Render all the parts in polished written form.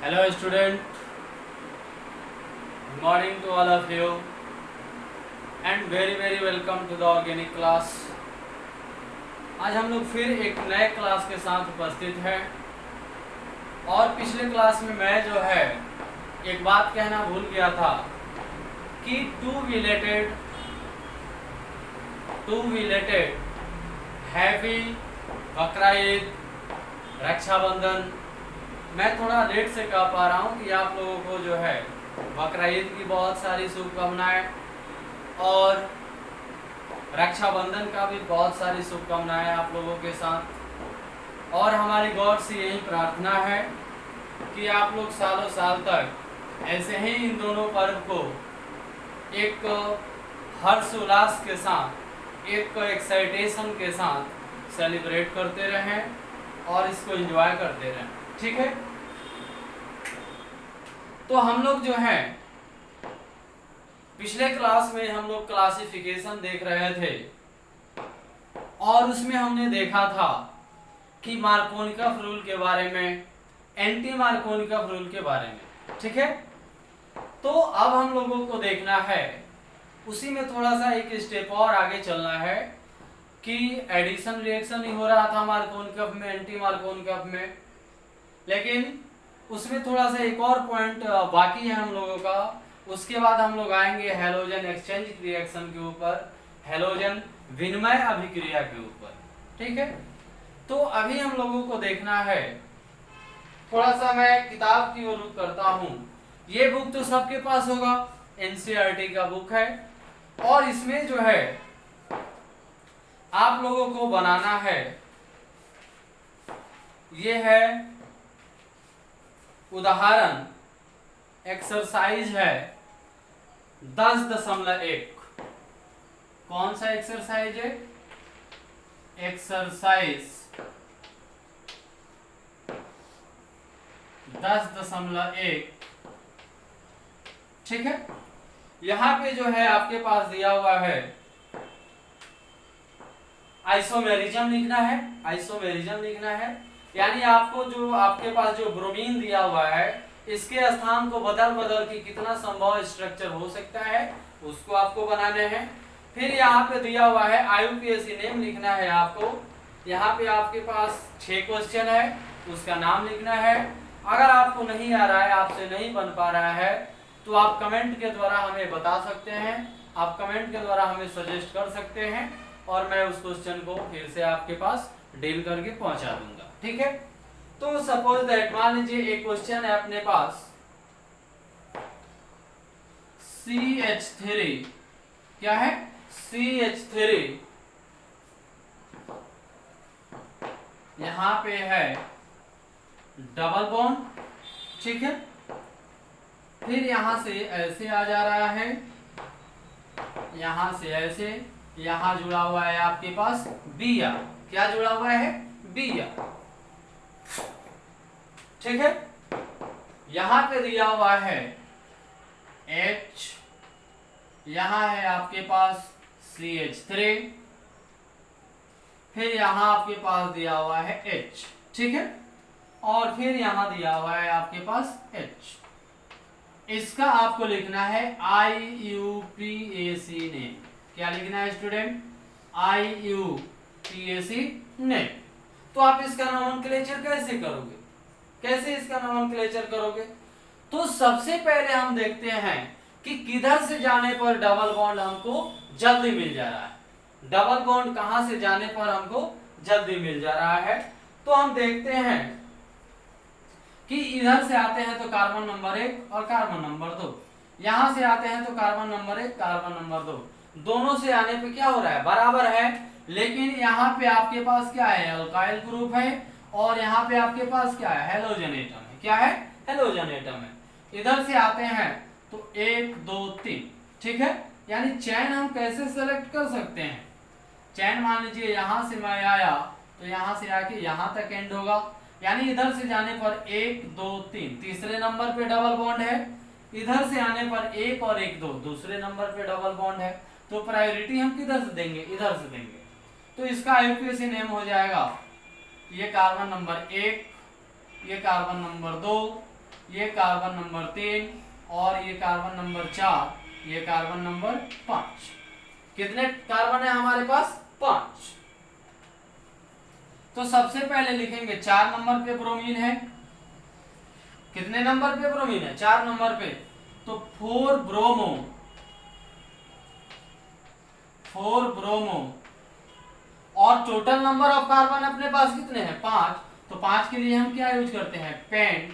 Hello student, good morning to all of you and very welcome to the organic class। आज हम लोग फिर एक नए क्लास के साथ उपस्थित हैं और पिछले क्लास में मैं जो है एक बात कहना भूल गया था कि टू रिलेटेड हैप्पी बकरा ईद, रक्षाबंधन। मैं थोड़ा लेट से कह पा रहा हूँ कि आप लोगों को जो है बकरा ईद की बहुत सारी शुभकामनाएं और रक्षाबंधन का भी बहुत सारी शुभकामनाएं आप लोगों के साथ। और हमारी गॉड से यही प्रार्थना है कि आप लोग सालों साल तक ऐसे ही इन दोनों पर्व को एक हर्ष उल्लास के साथ, एक एक्साइटेशन के साथ सेलिब्रेट करते रहें और इसको एंजॉय करते रहें, ठीक है। तो हम लोग जो है पिछले क्लास में हम लोग क्लासिफिकेशन देख रहे थे और उसमें हमने देखा था कि मार्कोनिकॉफ रूल के बारे में, एंटी मार्कोनिकॉफ रूल के बारे में, ठीक है। तो अब हम लोगों को देखना है, उसी में थोड़ा सा एक स्टेप और आगे चलना है कि एडिशन रिएक्शन ही हो रहा था मार्कोनिकॉफ में, एंटी मार्कोनिकॉफ में, लेकिन उसमें थोड़ा सा एक और पॉइंट बाकी है हम लोगों का। उसके बाद हम लोग आएंगे हैलोजन एक्सचेंज रिएक्शन के ऊपर, हैलोजन विनिमय अभिक्रिया के ऊपर, ठीक है। तो अभी हम लोगों को देखना है, थोड़ा सा मैं किताब की ओर रुख करता हूँ। ये बुक तो सबके पास होगा, एनसीईआरटी का बुक है और इसमें जो है आप लोगों को बनाना है, ये है उदाहरण, एक्सरसाइज है 10.1। कौन सा एक्सरसाइज है? एक्सरसाइज 10.1, ठीक है। यहां पे जो है आपके पास दिया हुआ है आइसोमेरिज्म लिखना है, आइसोमेरिज्म लिखना है, यानी आपको जो आपके पास जो ब्रोमीन दिया हुआ है इसके स्थान को बदल के कितना संभव स्ट्रक्चर हो सकता है उसको आपको बनाने हैं। फिर यहाँ पे दिया हुआ है आईयूपीएसी नेम लिखना है आपको। यहाँ पे आपके पास 6 क्वेश्चन है, उसका नाम लिखना है। अगर आपको नहीं आ रहा है, आपसे नहीं बन पा रहा है, तो आप कमेंट के द्वारा हमें बता सकते हैं, आप कमेंट के द्वारा हमें सजेस्ट कर सकते हैं और मैं उस क्वेश्चन को फिर से आपके पास डील करके पहुंचा दूंगा, ठीक है। तो सपोज दैट, मान लीजिए एक क्वेश्चन है अपने पास CH3, क्या है? CH3 यहां पे है डबल बॉन्ड, ठीक है। फिर यहां से ऐसे आ जा रहा है, यहां से ऐसे, यहां जुड़ा हुआ है आपके पास बिया, क्या जुड़ा हुआ है? बिया, ठीक है। यहां पे दिया हुआ है H, यहां है आपके पास CH3, फिर यहां आपके पास दिया हुआ है H, ठीक है। और फिर यहां दिया हुआ है आपके पास H। इसका आपको लिखना है IUPAC नेम। क्या लिखना है स्टूडेंट? IUPAC name. तो आप इसका नोमेनक्लेचर कैसे करोगे? कैसे इसका नोमेनक्लेचर करोगे? तो सबसे पहले हम देखते हैं कि किधर से जाने पर डबल बॉन्ड हमको जल्दी मिल जा रहा है। डबल बॉन्ड कहां से जाने पर हमको जल्दी मिल जा रहा है? तो हम देखते हैं कि इधर से आते हैं तो कार्बन नंबर 1 और कार्बन नंबर 2, यहां से आते हैं तो कार्बन नंबर 1, कार्बन नंबर 2, दोनों से आने पे क्या हो रहा है? बराबर है। लेकिन यहाँ पे आपके पास क्या है? अल्काइल ग्रुप है और यहाँ पे आपके पास क्या है? हेलोजन एटम है। क्या है? हेलोजन एटम है। इधर से आते हैं तो 1 2 3, ठीक है। यानी चैन हम कैसे सेलेक्ट कर सकते हैं? चैन मान लीजिए यहां से मैं आया तो यहां से आके यहां तक एंड होगा, यानी इधर से जाने पर 1 2 3 तीसरे नंबर पे डबल बॉन्ड है, इधर से आने पर 1 और 1 2 दूसरे नंबर पे डबल बॉन्ड है। तो प्रायोरिटी हम किधर से देंगे? इधर से देंगे। तो इसका आईयूपीएसी नेम हो जाएगा, ये कार्बन नंबर 1, ये कार्बन नंबर 2, ये कार्बन नंबर 3 और ये कार्बन नंबर 4, ये कार्बन नंबर 5। कितने कार्बन है हमारे पास? 5। तो सबसे पहले लिखेंगे 4 नंबर पे ब्रोमीन है। कितने नंबर पे ब्रोमीन है? 4 नंबर पे। तो 4 ब्रोमो, 4 ब्रोमो। और टोटल नंबर ऑफ कार्बन अपने पास कितने हैं? 5। तो 5 के लिए हम क्या यूज करते हैं? Paint,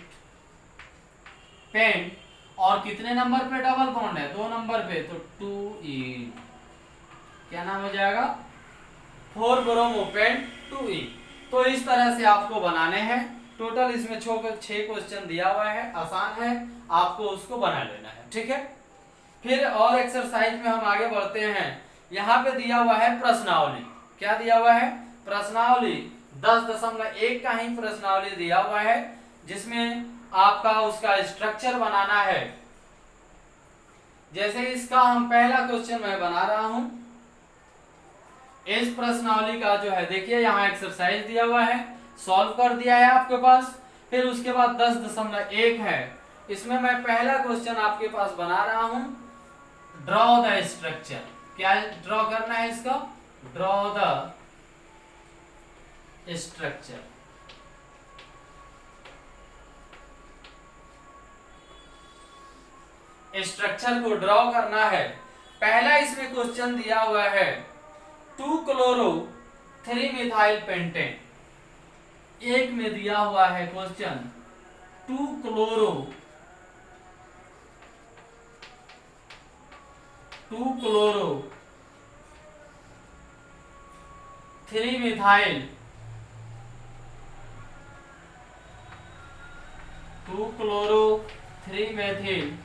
paint. और कितने नंबर पे डबल बॉन्ड है? 2 नंबर पे, तो 2 क्या नाम हो जाएगा? 4 ब्रोमो पेंट 2 तो इस तरह से आपको बनाने हैं। टोटल इसमें 6 क्वेश्चन दिया हुआ है, आसान है, आपको उसको बना लेना है। ठीक है, फिर और एक्सरसाइज में हम आगे बढ़ते हैं। यहाँ पे दिया हुआ है प्रश्नावली। क्या दिया हुआ है? प्रश्नावली। 10.1 का ही प्रश्नावली दिया हुआ है, जिसमें आपका उसका स्ट्रक्चर बनाना है। जैसे इसका हम पहला क्वेश्चन मैं बना रहा हूं। इस प्रश्नावली का जो है, देखिए यहाँ एक्सरसाइज दिया हुआ है, सॉल्व कर दिया है आपके पास। फिर उसके बाद 10.1 है, इसमें मैं पहला क्वेश्चन आपके पास बना रहा हूं। Draw the structure. क्या ड्रॉ करना है इसका? Draw the structure. स्ट्रक्चर को ड्रॉ करना है। पहला इसमें क्वेश्चन दिया हुआ है 2 क्लोरो 3 मिथाइल पेंटेन। एक में दिया हुआ है question 2 chloro 3 methyl 2 chloro 3 methyl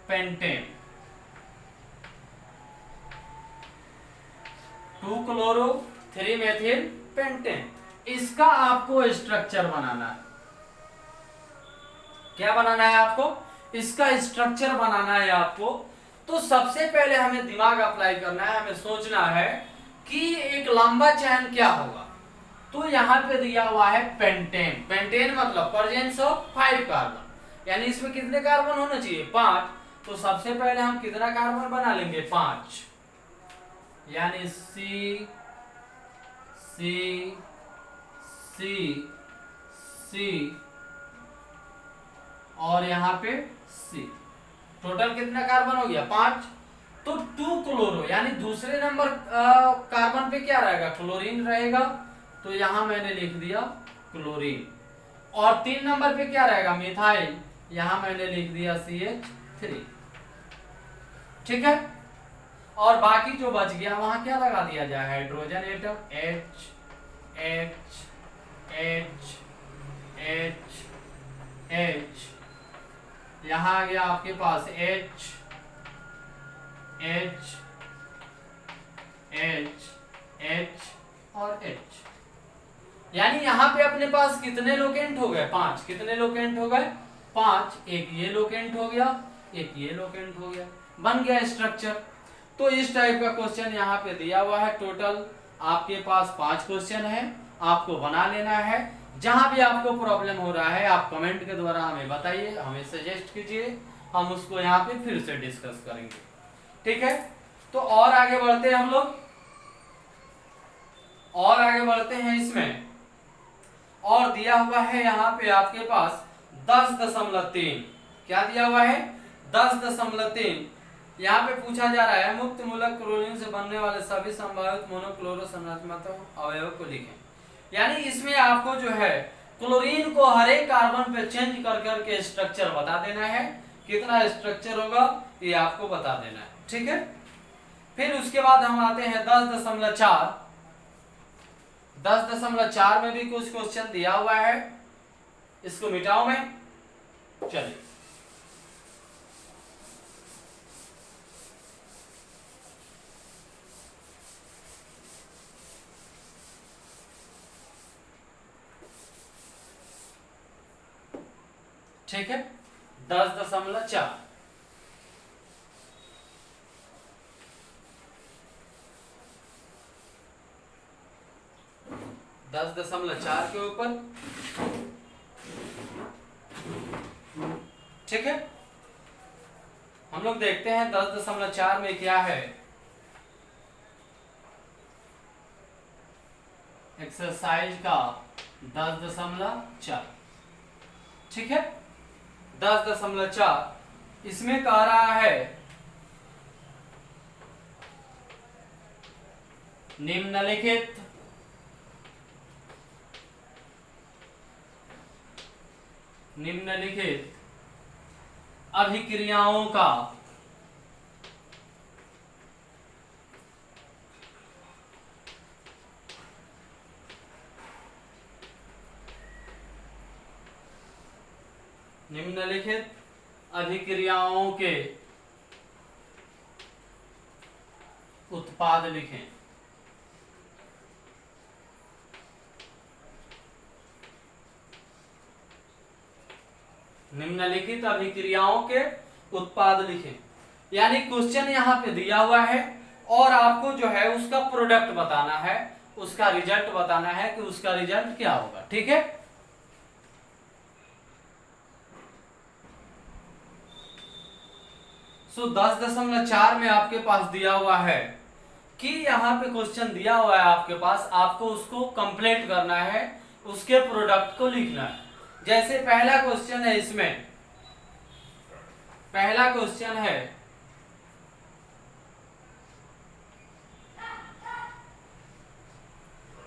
pentane. 2 chloro 3 methyl pentane. इसका आपको स्ट्रक्चर बनाना है। क्या बनाना है आपको? इसका स्ट्रक्चर बनाना है आपको। तो सबसे पहले हमें दिमाग अप्लाई करना है, हमें सोचना है कि एक लंबा चैन क्या होगा। तो यहाँ पे दिया हुआ है पेंटेन। पेंटेन मतलब प्रेजेंस ऑफ 5 कार्बन, यानी इसमें कितने कार्बन होना चाहिए? 5। तो सबसे पहले हम कितना कार्बन बना लेंगे? 5, यानी सी सी सी सी और यहाँ पे सी। टोटल कितना कार्बन हो गया? 5। तो 2 क्लोरो, यानी दूसरे नंबर कार्बन पे क्या रहेगा? क्लोरीन रहेगा। तो यहां मैंने लिख दिया क्लोरीन। और 3 नंबर पे क्या रहेगा? मिथाइल। यहां मैंने लिख दिया CH3। ठीक है, और बाकी जो बच गया वहां क्या लगा दिया जाए? Hydrogen atom H H H H H। यहां आ गया आपके पास H H H H और H। यानी यहां पे अपने पास कितने लोकेंट हो गए? 5। कितने लोकेंट हो गए? 5। एक ये लोकेंट हो गया, एक ये लोकेंट हो गया, बन गया स्ट्रक्चर। तो इस टाइप का क्वेश्चन यहाँ पे दिया हुआ है। टोटल आपके पास 5 क्वेश्चन है, आपको बना लेना है। जहां भी आपको प्रॉब्लम हो रहा है आप कमेंट के द्वारा हमें बताइए, हमें सजेस्ट कीजिए, हम उसको यहाँ पे फिर से डिस्कस करेंगे। ठीक है, तो और आगे बढ़ते हैं हम लोग, और आगे बढ़ते हैं इसमें। और दिया हुआ है यहाँ पे आपके पास 10.3। क्या दिया हुआ है? 10.3। यहाँ पे पूछा जा रहा है मुक्त मूलक क्लोरीन से बनने वाले सभी संभावित मोनोक्लोरो संरचनात्मक अवयवों को लिखें। यानी इसमें आपको जो है क्लोरीन को हर एक कार्बन पे चेंज कर करके स्ट्रक्चर बता देना है। कितना स्ट्रक्चर होगा ये आपको बता देना है। ठीक है, फिर उसके बाद हम आते हैं 10.4। 10.4 में भी कुछ क्वेश्चन दिया हुआ है, इसको मिटाओ मैं। चलिए, ठीक है, 10.4। 10.4 के ऊपर, ठीक है। हम लोग देखते हैं 10.4 में क्या है। एक्सरसाइज का 10.4, ठीक है। 10.4 इसमें कह रहा है निम्नलिखित अभिक्रियाओं का के उत्पाद लिखें। निम्नलिखित अभिक्रियाओं के उत्पाद लिखें, यानी क्वेश्चन यहाँ पे दिया हुआ है और आपको जो है उसका प्रोडक्ट बताना है, उसका रिजल्ट बताना है कि उसका रिजल्ट क्या होगा, ठीक है। सो 10.4 में आपके पास दिया हुआ है कि यहाँ पे क्वेश्चन दिया हुआ है आपके पास, आपको उसको कंप्लीट करना है, उसके प्रोडक्ट को लिखना है। जैसे पहला क्वेश्चन है, इसमें पहला क्वेश्चन है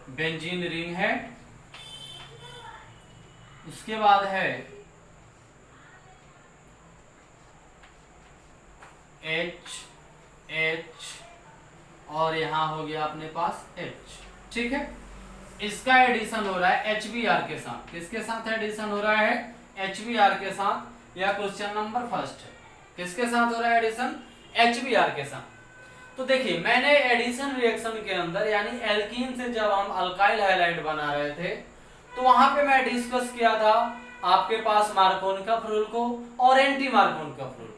बेंजीन रिंग है, उसके बाद है H और यहां हो गया अपने पास H, ठीक है। इसका एडिशन हो रहा है HBr के साथ। किसके साथ एडिशन हो रहा है? HBr के साथ। यह क्वेश्चन नंबर फर्स्ट है। किसके साथ हो रहा है एडिशन? HBr के साथ। तो देखिए, मैंने एडिशन रिएक्शन के अंदर यानी एल्कीन से जब हम अल्काइल हैलाइड बना रहे थे तो वहां पे मैं डिस्कस किया था आपके पास मार्कोनिकफ रूल को और एंटी मार्कोनिकफ रूल को।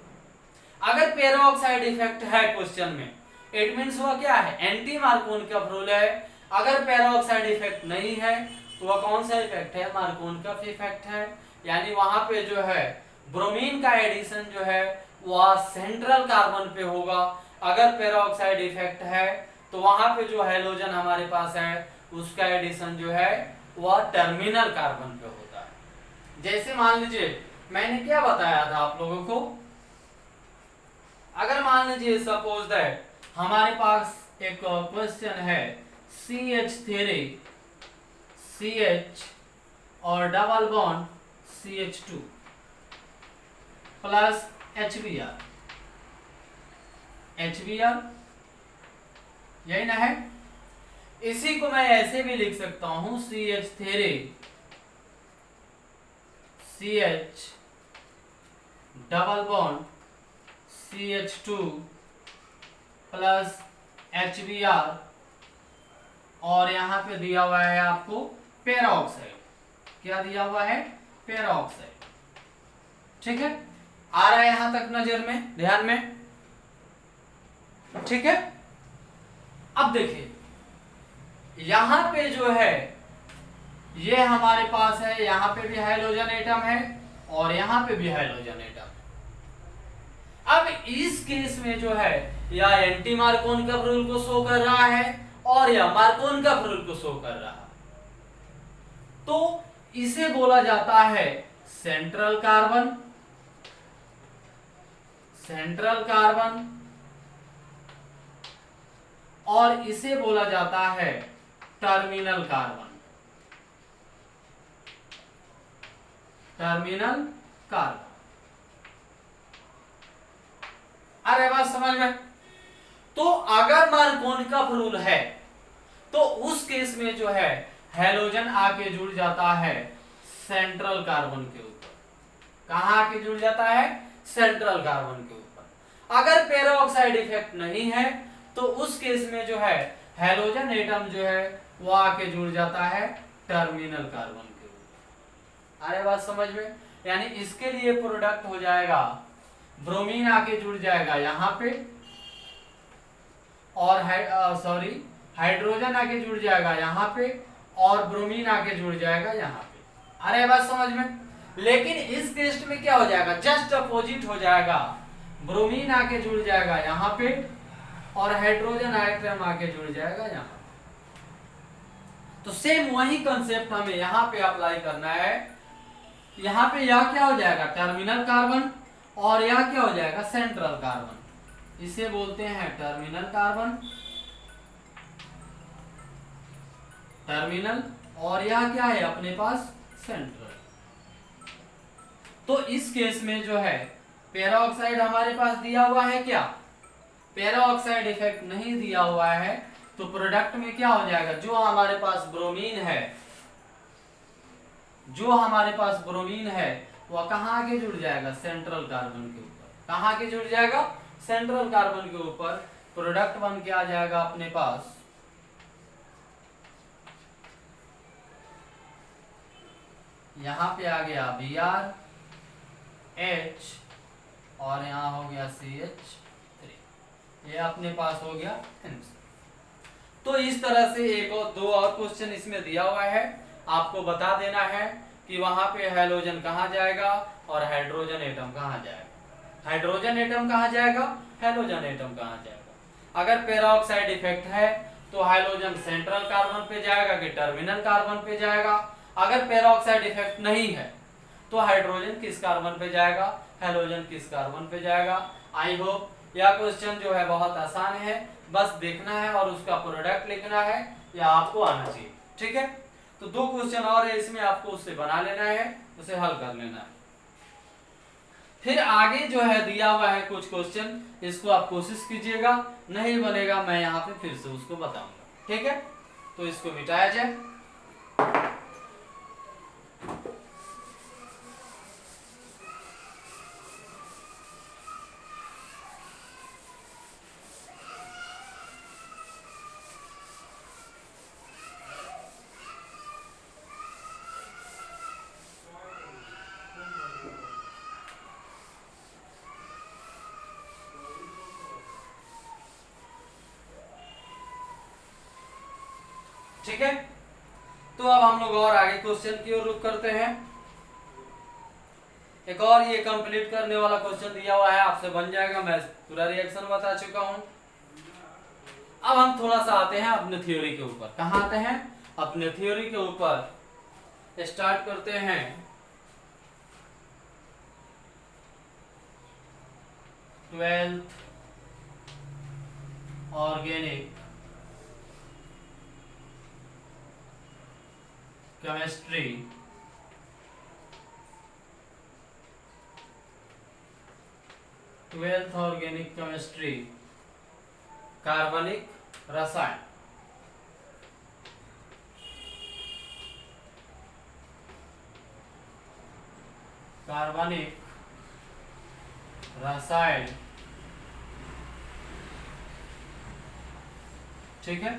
अगर पेरोक्साइड इफेक्ट है क्वेश्चन में, इट मींस वह क्या है? एंटी मार्कोनिकफ रूल है। अगर पेरोक्साइड इफेक्ट नहीं है तो वह कौन सा इफेक्ट है? मार्कोनिकफ इफेक्ट है। यानी वहां पे जो है ब्रोमीन का एडिशन जो है वह सेंट्रल कार्बन पे होगा। अगर पेरोक्साइड इफेक्ट है तो वहां पे जो हैलोजन हमारे पास है उसका एडिशन जो है वह टर्मिनल कार्बन पे होता है। जैसे मान लीजिए मैंने क्या बताया था आप लोगों को, अगर मान लीजिए सपोज दैट हमारे पास एक क्वेश्चन है CH3 CH और double bond CH2 plus HBr यही ना है। इसी को मैं ऐसे भी लिख सकता हूं CH3 CH double bond CH2 plus HBr और यहां पे दिया हुआ है आपको पेरोक्साइड। क्या दिया हुआ है? पेरोक्साइड, ठीक है। आ रहा है यहां तक नजर में, ध्यान में, ठीक है। अब देखिए यहां पे जो है ये हमारे पास है, यहां पे भी हाइड्रोजन एटम है और यहां पे भी हाइड्रोजन एटम। अब इस केस में जो है या एंटी मार्कोनिकफ रूल को शो कर रहा है और या मार्कोनिकफ रूल को शो कर रहा है, तो इसे बोला जाता है सेंट्रल कार्बन और इसे बोला जाता है टर्मिनल कार्बन। अरे बात समझ में? तो अगर मार्कोनिकफ रूल है तो उस केस में जो है हैलोजन आके जुड़ जाता है सेंट्रल कार्बन के ऊपर। कहां आके जुड़ जाता है? सेंट्रल कार्बन के ऊपर। अगर पेरोक्साइड इफेक्ट नहीं है तो उस केस में जो है हैलोजन एटम जो है वो आके जुड़ जाता है टर्मिनल कार्बन के ऊपर। अरे बात समझ में? यानी इसके लिए प्रोडक्ट हो जाएगा ब्रोमीन आके जुड़ जाएगा यहां पे और हाइड्रोजन आके जुड़ जाएगा यहां पे और ब्रोमीन आके जुड़ जाएगा यहाँ पे। अरे बात समझ में? लेकिन इस केस में क्या हो जाएगा, जस्ट अपोजिट हो जाएगा, ब्रोमीन आके जुड़ जाएगा यहाँ पे और हाइड्रोजन आइटम आके जुड़ जाएगा यहाँ पे। तो सेम वही कंसेप्ट हमें यहाँ पे अप्लाई करना है। यहाँ पे यह क्या हो जाएगा, टर्मिनल कार्बन, और यह क्या हो जाएगा, सेंट्रल कार्बन। इसे बोलते हैं टर्मिनल कार्बन, टर्मिनल, और यह क्या है अपने पास, सेंट्रल। तो इस केस में जो है पेरोक्साइड हमारे पास दिया हुआ है क्या, पेरोक्साइड इफेक्ट नहीं दिया हुआ है। तो प्रोडक्ट में क्या हो जाएगा, जो हमारे पास ब्रोमीन है, जो हमारे पास ब्रोमीन है वह कहाँ आके जुड़ जाएगा, सेंट्रल कार्बन के ऊपर। कहाँ आके जुड़ जाएगा, सेंट्रल कार्बन के ऊपर। प्रोडक्ट बन के आ जाएगा अपने पास यहाँ पे आ गया Br H और यहाँ हो गया CH3, ये अपने पास हो गया आंसर। तो इस तरह से एक और दो और क्वेश्चन इसमें दिया हुआ है, आपको बता देना है कि वहां पे हाइड्रोजन कहाँ जाएगा और हाइड्रोजन एटम कहाँ जाएगा, हाइड्रोजन एटम कहाँ जाएगा, हाइड्रोजन एटम कहाँ जाएगा। अगर पेरोक्साइड इफेक्ट है तो हाइड्रोजन सेंट्रल कार्बन पे जाएगा कि टर्मिनल कार्बन पे जाएगा। अगर पेरोक्साइड इफेक्ट नहीं है तो हाइड्रोजन किस कार्बन पे जाएगा, हाइड्रोजन किस कार्बन पे जाएगा। आई होप यह क्वेश्चन जो है बहुत आसान है, बस देखना है और उसका प्रोडक्ट लिखना है, या आपको आना चाहिए। ठीक है, तो दो क्वेश्चन और है इसमें, आपको उससे बना लेना है, उसे हल कर लेना है। फिर आगे जो है दिया हुआ है कुछ क्वेश्चन, इसको आप कोशिश कीजिएगा, नहीं बनेगा मैं यहाँ पे फिर से उसको बताऊंगा। ठीक है, तो इसको मिटाया जाए। ठीक है, तो अब हम लोग और आगे क्वेश्चन की ओर रुख करते हैं। एक और ये कंप्लीट करने वाला क्वेश्चन दिया हुआ है, आपसे बन जाएगा, मैं पूरा रिएक्शन बता चुका हूं। अब हम थोड़ा सा आते हैं अपने थ्योरी के ऊपर। कहाँ आते हैं, अपने थ्योरी के ऊपर। स्टार्ट करते हैं twelfth organic chemistry, twelfth organic chemistry, कार्बनिक रसायन। कार्बनिक रसायन, ठीक है।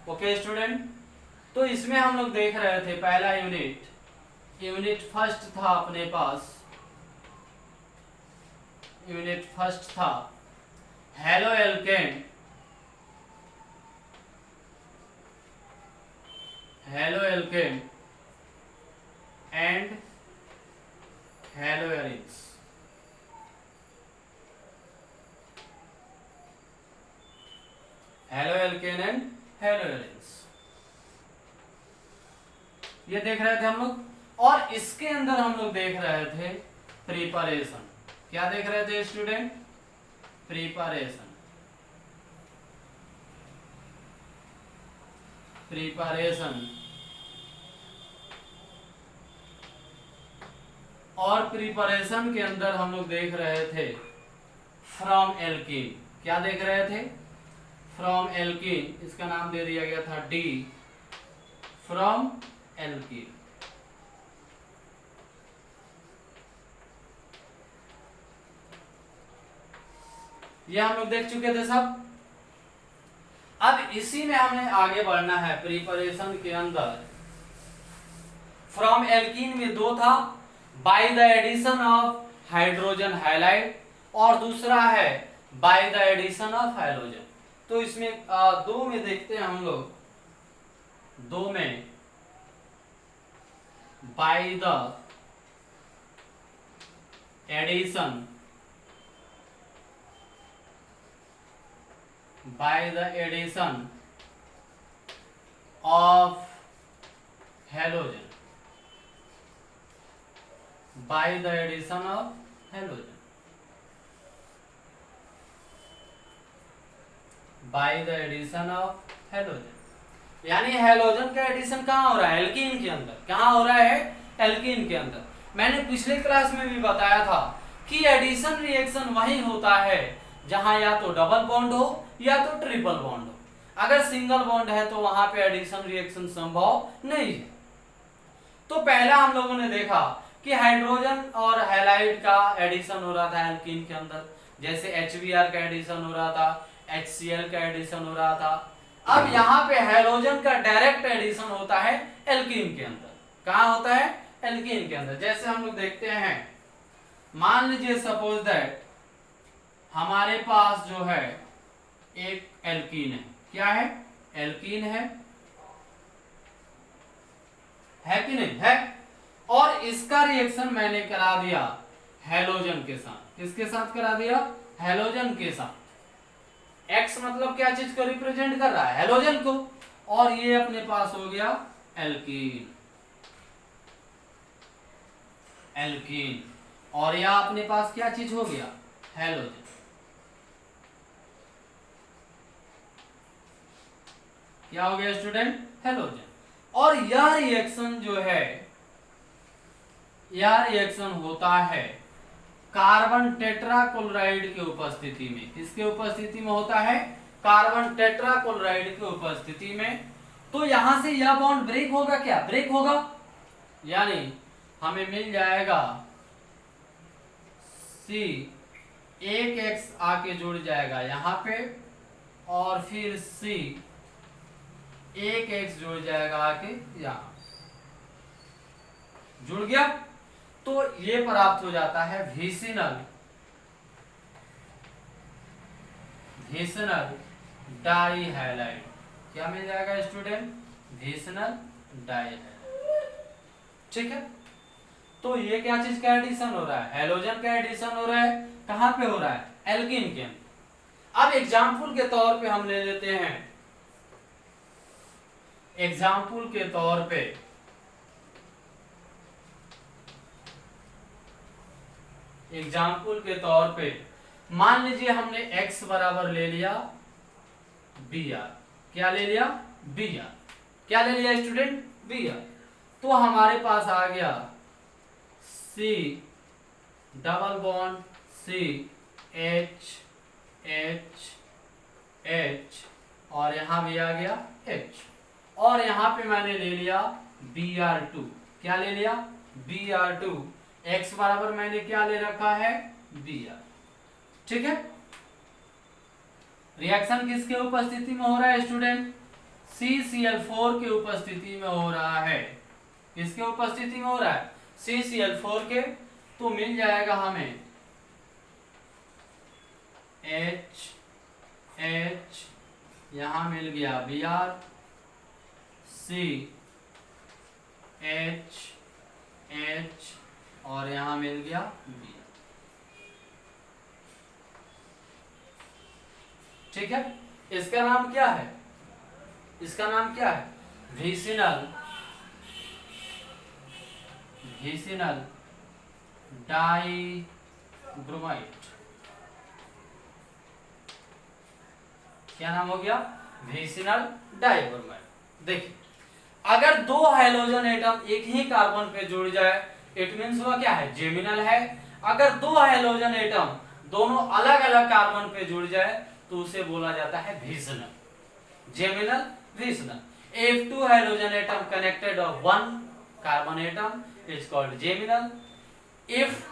ओके स्टूडेंट, तो इसमें हम लोग देख रहे थे पहला यूनिट फर्स्ट था अपने पास, यूनिट फर्स्ट था halo alkane, halo alkane and hello arenes. Halo alkane and hello arenes, ये देख रहे थे हम लोग। और इसके अंदर हम लोग देख रहे थे प्रिपरेशन। क्या देख रहे थे स्टूडेंट, प्रिपरेशन, प्रिपरेशन। और प्रिपरेशन के अंदर हम लोग देख रहे थे फ्रॉम एल्कीन। क्या देख रहे थे, फ्रॉम एल्कीन, इसका नाम दे दिया गया था डी, फ्रॉम एल्कीन। ये हम लोग देख चुके थे सब। अब इसी में हमें आगे बढ़ना है प्रिपरेशन के अंदर। फ्रॉम एल्कीन में दो था, by the addition of hydrogen halide, और दूसरा है by the addition of hydrogen. तो इसमें दो में देखते हैं हम लोग, दो में by the addition of halogen, by the addition of halogen, by the addition of halogen, यानी हेलोजन का एडिशन कहाँ हो रहा है? एल्कीन के अंदर। कहाँ हो रहा है? एल्कीन के अंदर। मैंने पिछले क्लास में भी बताया था कि एडिशन रिएक्शन वही होता है जहां या तो डबल बॉन्ड हो या तो ट्रिपल बॉन्ड हो। अगर सिंगल बॉन्ड है तो वहां पे एडिशन रिएक्शन संभव नहीं है। तो पहला हम लोगों ने देखा कि हाइड्रोजन और हैलाइड का एडिशन हो रहा था एल्कीन के अंदर, जैसे HBr का एडिशन हो रहा था, HCl का एडिशन हो रहा था। अब यहाँ पे हैलोजन का डायरेक्ट एडिशन होता है एल्कीन के अंदर। कहाँ होता है? एल्कीन के अंदर। जैसे हम लोग देखते हैं, मान लीजिए सपोज दैट हमारे पास जो है एक एल्कीन है। क्या है? एल्कीन है कि नहीं है? और इसका रिएक्शन मैंने करा दिया हैलोजन के साथ। किसके साथ करा दिया? हैलोजन के साथ। X मतलब क्या चीज को रिप्रेजेंट कर रहा है? हैलोजन को। और ये अपने पास हो गया एल्कीन, एल्कीन। और यह अपने पास क्या चीज हो गया? हैलोजन। क्या हो गया स्टूडेंट? हैलोजन। और यह रिएक्शन जो है, यह रिएक्शन होता है कार्बन टेट्राक्लोराइड की उपस्थिति में। किसके उपस्थिति में होता है? कार्बन टेट्राक्लोराइड की उपस्थिति में। तो यहां से यह बॉन्ड ब्रेक होगा। क्या ब्रेक होगा? यानी हमें मिल जाएगा C, एक X आके जुड़ जाएगा यहां पे, और फिर C एक X जुड़ जाएगा आके यहां। जुड़ गया तो ये प्राप्त हो जाता है विसिनल डाइहैलाइड। क्या मिल जाएगा स्टूडेंट? विसिनल डाइहैलाइड। ठीक है। तो ये क्या चीज का एडिशन हो रहा है? हैलोजन का एडिशन हो रहा है। कहां पे हो रहा है? एल्कीन के अंदर। अब एग्जाम्पल के तौर पे हम ले लेते हैं, एग्जाम्पल के तौर पे मान लीजिए हमने X बराबर ले लिया Br। क्या ले लिया? Br। क्या ले लिया स्टूडेंट? Br। तो हमारे पास आ गया C double bond C H H H, और यहां भी आ गया H, और यहां पे मैंने ले लिया Br2। क्या ले लिया? Br2। X बराबर मैंने क्या ले रखा है? Br। ठीक है। रिएक्शन किसके उपस्थिति में हो रहा है स्टूडेंट? CCl4 की उपस्थिति में हो रहा है। किसके उपस्थिति में हो रहा है? CCl4 के। तो मिल जाएगा हमें H H, यहां मिल गया Br, C H H, और यहां मिल गया Br। ठीक है। इसका नाम क्या है? इसका नाम क्या है? Vicinal dibromide. क्या नाम हो गया? Vicinal dibromide. देखिए, अगर दो हाइड्रोजन एटम एक ही कार्बन पे जुड़ जाए, इट मींस वह क्या है? जेमिनल है। अगर दो हाइड्रोजन एटम दोनों अलग अलग कार्बन पे जुड़ जाए तो उसे बोला जाता है vicinal. Geminal, vicinal. If two hydrogen atom connected of one carbon atom is called geminal. If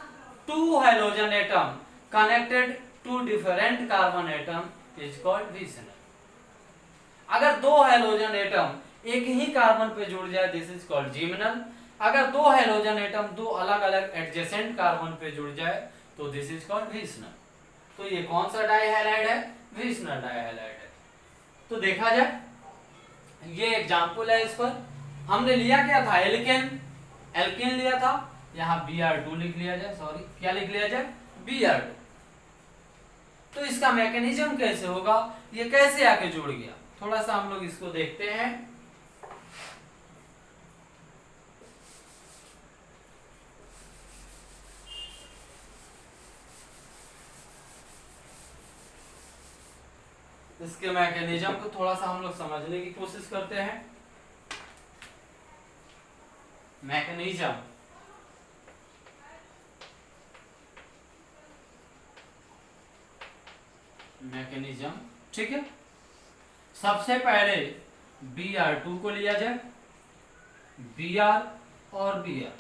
two hydrogen atom connected to different carbon atom is called vicinal. अगर दो हाइड्रोजन एटम एक ही कार्बन पे जुड़ जाए, दिस इज कॉल्ड जीमिनल। अगर दो hydrogen atom दो अलग अलग एडजेसेंट कार्बन पे जुड़ जाए तो दिस इज कॉल्ड विसिनल। तो ये कौन सा डाइहैलाइड है? विसिनल डाइहैलाइड है। तो देखा जाए, ये एग्जाम्पल है। इस पर हमने लिया क्या था, एल्केन, एल्केन लिया था, यहाँ Br2 लिख लिया जाए, सॉरी क्या लिख लिया जाए, Br2। तो इसका मैकेनिज्म कैसे होगा, ये कैसे आके जुड़ गया, थोड़ा सा हम लोग इसको देखते हैं। इसके मैकेनिज्म को थोड़ा सा हम लोग समझने की कोशिश करते हैं। मैकेनिज्म, मैकेनिज्म, ठीक है। सबसे पहले Br2 को लिया जाए, Br और Br,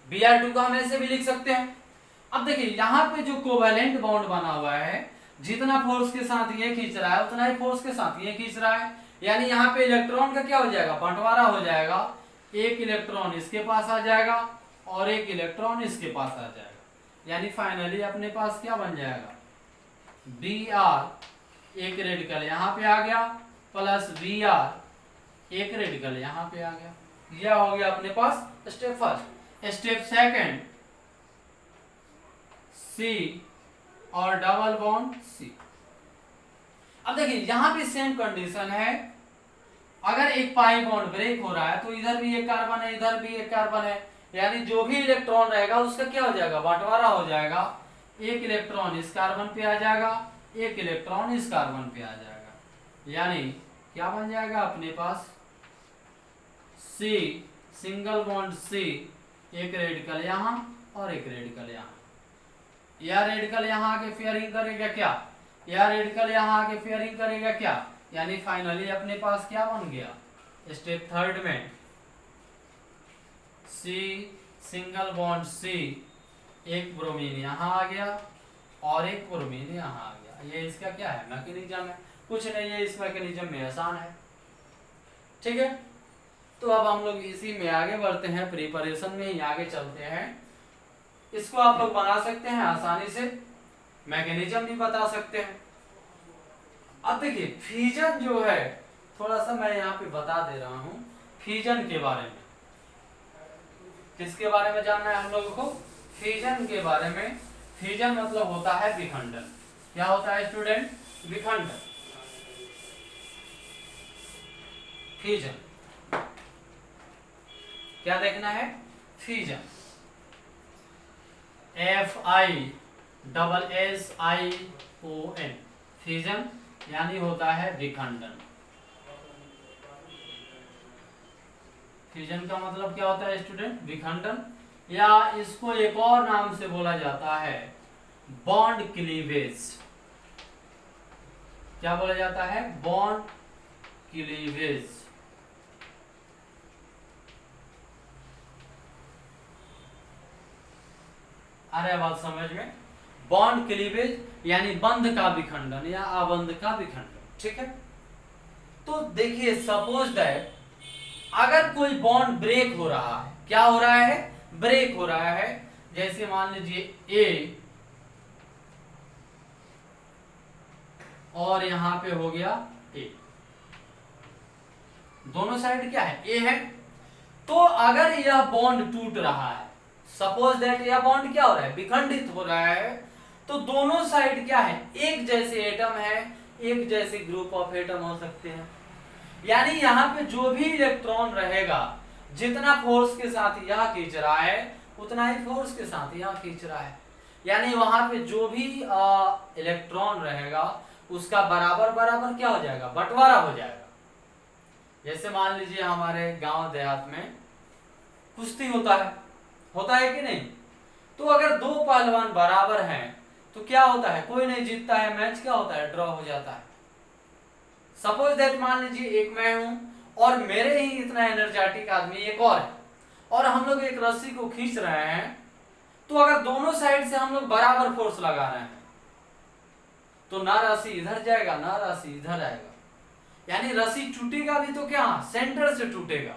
Br2 को हम ऐसे भी लिख सकते हैं। अब देखिए यहाँ पे जो कोवेलेंट बॉन्ड बना हुआ है, जितना फोर्स के साथ ये खींच रहा है उतना ही फोर्स के साथ ये खींच रहा है, यानी यहाँ पे इलेक्ट्रॉन का क्या हो जाएगा, बंटवारा हो जाएगा। एक इलेक्ट्रॉन इसके पास आ जाएगा और एक इलेक्ट्रॉन इसके पास आ जाएगा, यानी फाइनली अपने पास क्या बन जाएगा, Br, एक रेडिकल यहाँ पे आ गया, प्लस Br, एक रेडिकल यहाँ पे आ गया। यह हो गया अपने पास step first. Step second, C और डबल बॉन्ड C। अब देखिए यहाँ भी सेम कंडीशन है, अगर एक पाई बॉन्ड ब्रेक हो रहा है तो इधर भी एक कार्बन है, इधर भी एक कार्बन है, यानी जो भी इलेक्ट्रॉन रहेगा उसका क्या हो जाएगा, बंटवारा हो जाएगा। एक इलेक्ट्रॉन इस कार्बन पे आ जाएगा, एक इलेक्ट्रॉन इस कार्बन पे आ जाएगा, यानी क्या बन जाएगा अपने पास, C, सिंगल बॉन्ड C, एक रेडिकल यहाँ और एक रेडिकल यहाँ। यह रेडिकल यहाँ आके फेयरिंग करेगा क्या, यह रेडिकल यहाँ आके फेयरिंग करेगा क्या, यानी फाइनली अपने पास क्या बन गया, स्टेप थर्ड में C, सिंगल बॉन्ड C, एक ब्रोमीन यहाँ आ गया और एक ब्रोमीन यहाँ आ गया। ये इसका क्या है, मैकेनिज्म है, कुछ नहीं है, इस मैकेनिज्म में आसान है, ठीक है। तो अब हम लोग इसी में आगे बढ़ते हैं, प्रिपरेशन में ही आगे चलते हैं। इसको आप लोग बना सकते हैं आसानी से, मैकेनिज्म भी बता सकते हैं। अब देखिए फ्यूजन जो है, थोड़ा सा मैं यहाँ पे बता दे रहा हूँ फ्यूजन के बारे में। किसके बारे में जानना है हम लोगों को, फ्यूजन के बारे में। फ्यूजन मतलब होता है विखंडन। क्या होता है स्टूडेंट, विखंडन, फ्यूजन। क्या देखना है, फ्यूजन, FISSION, फ्यूजन यानी होता है विखंडन। फ्यूजन का मतलब क्या होता है स्टूडेंट, विखंडन, या इसको एक और नाम से बोला जाता है बॉन्ड क्लीवेज। क्या बोला जाता है, बॉन्ड क्लीवेज। आ रहा है बात समझ में, बॉन्ड क्लीवेज यानी बंध का विखंडन या आबंध का विखंडन, ठीक है। तो देखिए सपोज दैट अगर कोई बॉन्ड ब्रेक हो रहा है, क्या हो रहा है, ब्रेक हो रहा है, जैसे मान लीजिए A और यहां पे हो गया A, दोनों साइड क्या है, A है। तो अगर यह बॉन्ड टूट रहा है, सपोज दैट यह बॉन्ड क्या हो रहा है, विखंडित हो रहा है, तो दोनों साइड क्या है, एक जैसे एटम है, एक जैसे ग्रुप ऑफ एटम हो सकते हैं, यानी यहाँ पे जो भी इलेक्ट्रॉन रहेगा, जितना फोर्स के साथ यह खींच रहा है उतना ही फोर्स के साथ यह खींच रहा है, यानी वहां पे जो भी इलेक्ट्रॉन रहेगा उसका बराबर बराबर क्या हो जाएगा, बंटवारा हो जाएगा। जैसे मान लीजिए हमारे गांव देहात में कुश्ती होता है कि नहीं, तो अगर दो पहलवान बराबर हैं तो क्या होता है, कोई नहीं जीतता है, मैच क्या होता है, ड्रॉ हो जाता है। सपोज दैट मान लीजिए एक मैं हूं और मेरे ही इतना एनर्जेटिक आदमी एक और है, और हम लोग एक रस्सी को खींच रहे हैं, तो अगर दोनों साइड से हम लोग बराबर फोर्स लगा रहे हैं तो ना रस्सी इधर जाएगा ना रस्सी इधर आएगा, यानी रस्सी टूटेगा भी तो क्या, सेंटर से टूटेगा,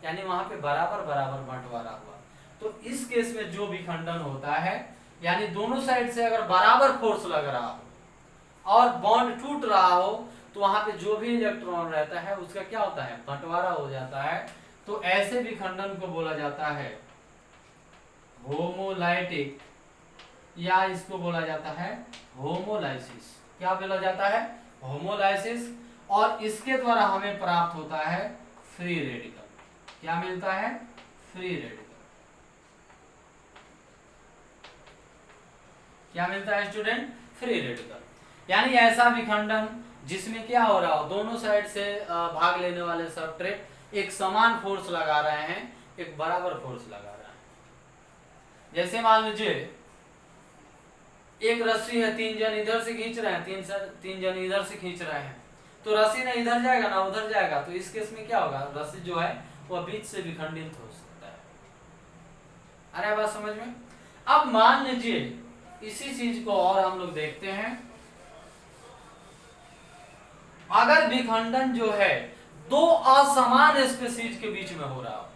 यानी वहां पे बराबर बराबर बंटवारा हुआ। तो इस केस में जो विखंडन होता है, यानी दोनों साइड से अगर बराबर फोर्स लग रहा हो, और बॉन्ड टूट रहा हो तो वहां पे जो भी इलेक्ट्रॉन रहता है उसका क्या होता है, बंटवारा हो जाता है। तो ऐसे विखंडन को बोला जाता है होमोलाइटिक, या इसको बोला जाता है होमोलाइसिस। क्या बोला जाता है, होमोलाइसिस। और इसके द्वारा हमें प्राप्त होता है फ्री रेडिकल। क्या मिलता है, फ्री रेडिकल। क्या मिलता है स्टूडेंट, फ्री रेडिकल। यानी ऐसा विखंडन जिसमें क्या हो रहा हो, दोनों साइड से भाग लेने वाले सब्सट्रेट एक समान फोर्स लगा रहे हैं, एक बराबर फोर्स लगा रहे हैं। जैसे मान लीजिए एक रस्सी है, 3 जन इधर से खींच रहे हैं, 3 जन इधर से खींच रहे हैं, तो रस्सी ना इधर जाएगा ना उधर जाएगा, तो इस केस में क्या होगा, रस्सी जो है वह बीच से विखंडित हो सकता है। अरे बात समझ में। अब मान लीजिए इसी चीज को और हम लोग देखते हैं, अगर विखंडन जो है दो असमान स्पीशीज के बीच में हो रहा हो,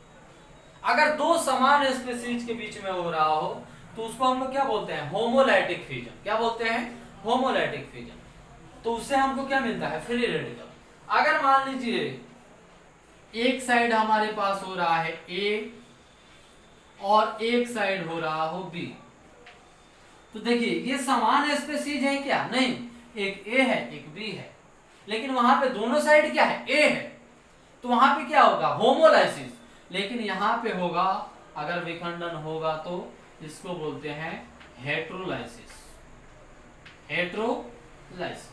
अगर दो समान स्पीशीज के बीच में हो रहा हो तो उसको हम लोग क्या बोलते हैं, होमोलाइटिक फ्यूजन। क्या बोलते हैं, होमोलाइटिक फ्यूजन। तो उससे हमको क्या मिलता है, फ्री रेडिकल। अगर मान लीजिए एक साइड हमारे पास हो रहा है ए और एक साइड हो रहा हो बी, तो देखिए ये समान स्पीशीज है क्या, नहीं, एक ए है एक बी है, लेकिन वहां पे दोनों साइड क्या है, ए है, तो वहां पे क्या होगा, होमोलाइसिस। लेकिन यहां पे होगा, अगर विखंडन होगा तो इसको बोलते हैं हेट्रोलाइसिस। हेट्रोलाइसिस।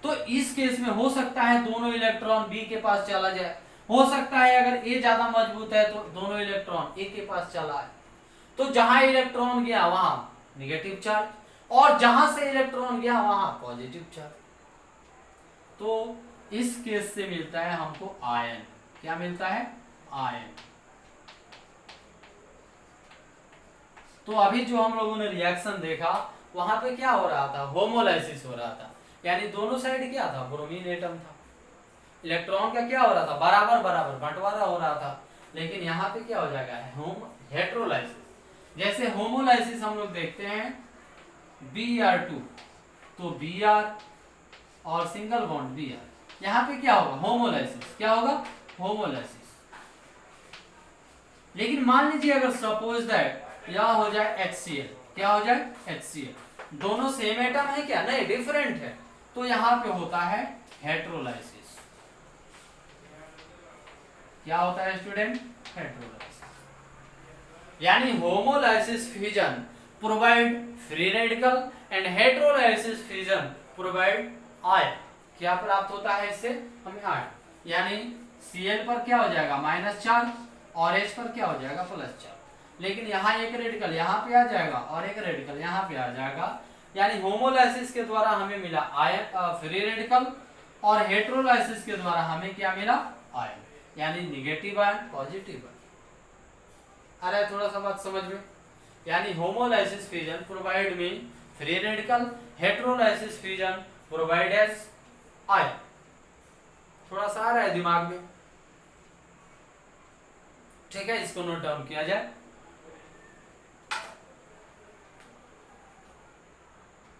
तो इस केस में हो सकता है दोनों इलेक्ट्रॉन बी के पास चला जाए, हो सकता है अगर ए ज्यादा मजबूत है तो दोनों इलेक्ट्रॉन ए के पास चला है। तो जहां इलेक्ट्रॉन गया वहां नेगेटिव चार्ज, और जहां से इलेक्ट्रॉन गया वहां पॉजिटिव चार्ज। तो इस केस से मिलता है हमको आयन। क्या मिलता है, आयन। तो अभी जो हम लोगों ने रिएक्शन देखा वहां पे क्या हो रहा था, होमोलाइसिस हो रहा था, यानी दोनों साइड क्या था, ब्रोमीन एटम था। इलेक्ट्रॉन का क्या हो रहा था, बराबर बराबर बंटवारा हो रहा था। लेकिन यहाँ पे क्या हो जाएगा, हेट्रोलाइसिस। जैसे होमोलाइसिस हम लोग देखते हैं Br2, तो Br और सिंगल बॉन्ड Br, यहाँ पे क्या होगा, होमोलाइसिस। क्या होगा, होमोलाइसिस। लेकिन मान लीजिए अगर सपोज दैट यह हो जाए HCl, क्या हो जाए, HCl, दोनों सेम एटम है क्या, नहीं, डिफरेंट है, तो यहां पे होता है हेट्रोलाइसिस। क्या होता है स्टूडेंट, हेट्रोलाइसिस। यानी homolysis fusion provide free radical and heterolysis fusion provide ion. क्या प्राप्त होता है इससे, हमें आयन। यानी Cl पर क्या हो जाएगा, माइनस चार्ज, और H पर क्या हो जाएगा, प्लस चार्ज। लेकिन यहाँ एक रेडिकल यहाँ पे आ जाएगा और एक रेडिकल यहाँ पे आ जाएगा। यानी होमोलाइसिस के द्वारा हमें मिला आयन, फ्री रेडिकल, और हेट्रोलाइसिस के द्वारा हमें क्या मिला, आयन, यानी निगेटिव आयन, पॉजिटिव आयन। अरे थोड़ा सा बात समझ में। यानी होमोलाइसिस फ्यूजन प्रोवाइड में free radical, heterolysis fusion provide as ion. थोड़ा सा आ रहा है दिमाग में, ठीक है, इसको नोट डाउन किया जाए।